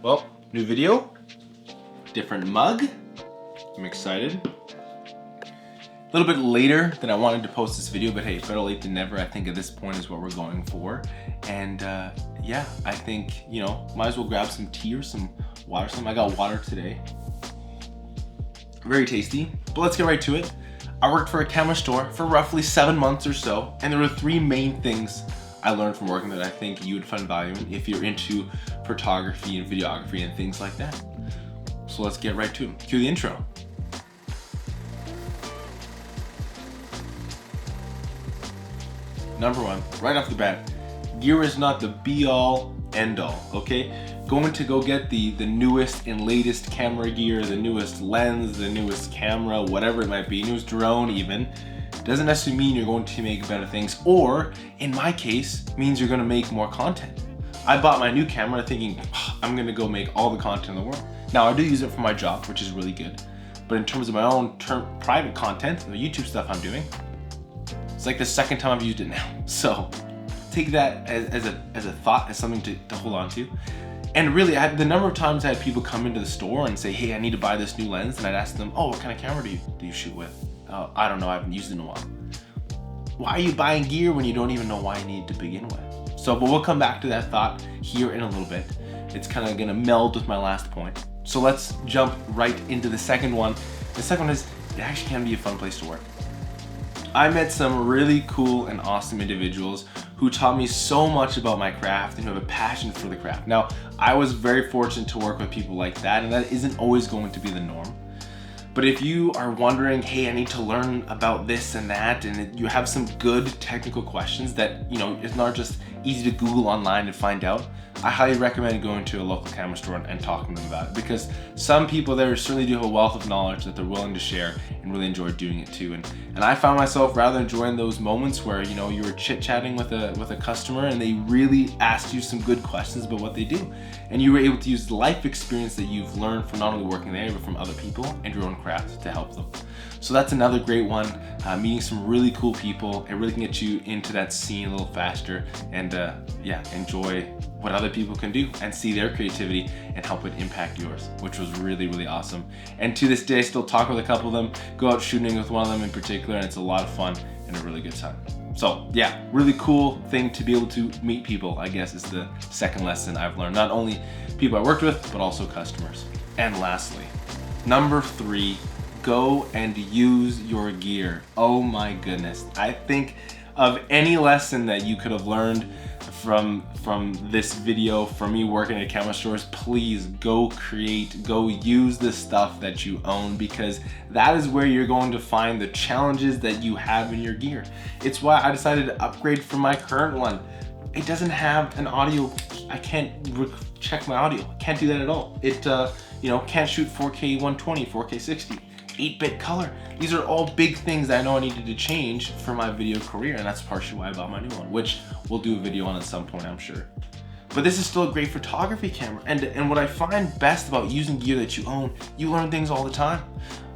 Well, new video, different mug. I'm excited. A little bit later than I wanted to post this video, but hey, better late than never. I think at this point is what we're going for. And yeah, I think, might as well grab some tea or some water or something. I got water today. Very tasty, but let's get right to it. I worked for a camera store for roughly 7 months or so, and there were 3 main things I learned from working that I think you would find value in if you're into photography and videography and things like that. So let's get right to it. Cue the intro. Number 1, right off the bat, gear is not the be-all, end-all, okay? Going to go get the newest and latest camera gear, the newest lens, the newest camera, whatever it might be, newest drone even, doesn't necessarily mean you're going to make better things, or in my case, means you're gonna make more content. I bought my new camera thinking, I'm gonna go make all the content in the world. Now I do use it for my job, which is really good, but in terms of my own private content, the YouTube stuff I'm doing, it's like the second time I've used it now. So take that as a thought, as something to hold on to. And really, the number of times I had people come into the store and say, hey, I need to buy this new lens, and I'd ask them, oh, what kind of camera do you shoot with? I don't know, I haven't used it in a while. Why are you buying gear when you don't even know why you need it to begin with? So, but we'll come back to that thought here in a little bit. It's kind of gonna meld with my last point. So let's jump right into the second one. The second one is, it actually can be a fun place to work. I met some really cool and awesome individuals who taught me so much about my craft and who have a passion for the craft. Now, I was very fortunate to work with people like that, and that isn't always going to be the norm. But if you are wondering, hey, I need to learn about this and that, and you have some good technical questions that, it's not just easy to Google online and find out, I highly recommend going to a local camera store and talking to them about it, because some people there certainly do have a wealth of knowledge that they're willing to share and really enjoy doing it too. And I found myself rather enjoying those moments where, you were chit-chatting with a customer and they really asked you some good questions about what they do. And you were able to use the life experience that you've learned from not only working there, but from other people and your own craft to help them. So that's another great one, meeting some really cool people. It really can get you into that scene a little faster and yeah, enjoy what other people can do and see their creativity and help it impact yours, which was really, really awesome. And to this day, I still talk with a couple of them, go out shooting with one of them in particular, and it's a lot of fun and a really good time. So yeah, really cool thing to be able to meet people, I guess, is the second lesson I've learned. Not only people I worked with, but also customers. And lastly, number 3, go and use your gear. Oh my goodness. I think of any lesson that you could have learned from this video, from me working at camera stores, please go use the stuff that you own, because that is where you're going to find the challenges that you have in your gear. It's why I decided to upgrade from my current one. It doesn't have an audio, I can't check my audio, I can't do that at all. It can't shoot 4K 120, 4K 60. 8-bit color. These are all big things that I know I needed to change for my video career, and that's partially why I bought my new one, which we'll do a video on at some point, I'm sure. But this is still a great photography camera, and what I find best about using gear that you own, you learn things all the time.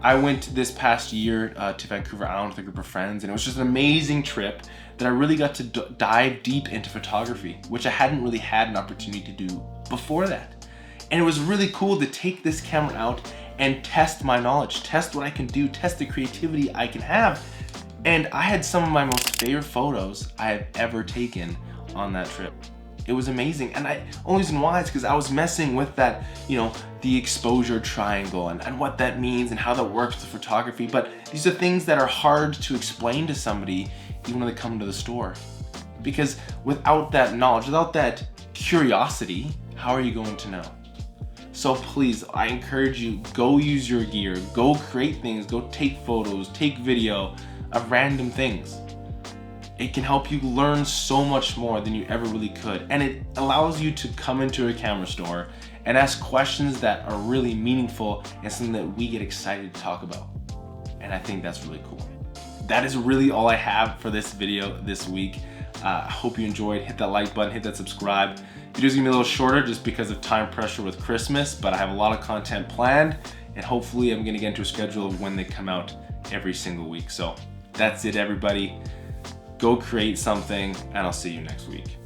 I went this past year to Vancouver Island with a group of friends, and it was just an amazing trip that I really got to dive deep into photography, which I hadn't really had an opportunity to do before that. And it was really cool to take this camera out and test my knowledge, test what I can do, test the creativity I can have. And I had some of my most favorite photos I have ever taken on that trip. It was amazing. And only reason why is because I was messing with that, the exposure triangle and what that means and how that works with photography. But these are things that are hard to explain to somebody even when they come to the store. Because without that knowledge, without that curiosity, how are you going to know? So please, I encourage you, go use your gear, go create things, go take photos, take video of random things. It can help you learn so much more than you ever really could. And it allows you to come into a camera store and ask questions that are really meaningful and something that we get excited to talk about. And I think that's really cool. That is really all I have for this video this week. I hope you enjoyed. Hit that like button, hit that subscribe. Video's gonna be a little shorter just because of time pressure with Christmas, but I have a lot of content planned, and hopefully I'm gonna get into a schedule of when they come out every single week. So that's it, everybody. Go create something, and I'll see you next week.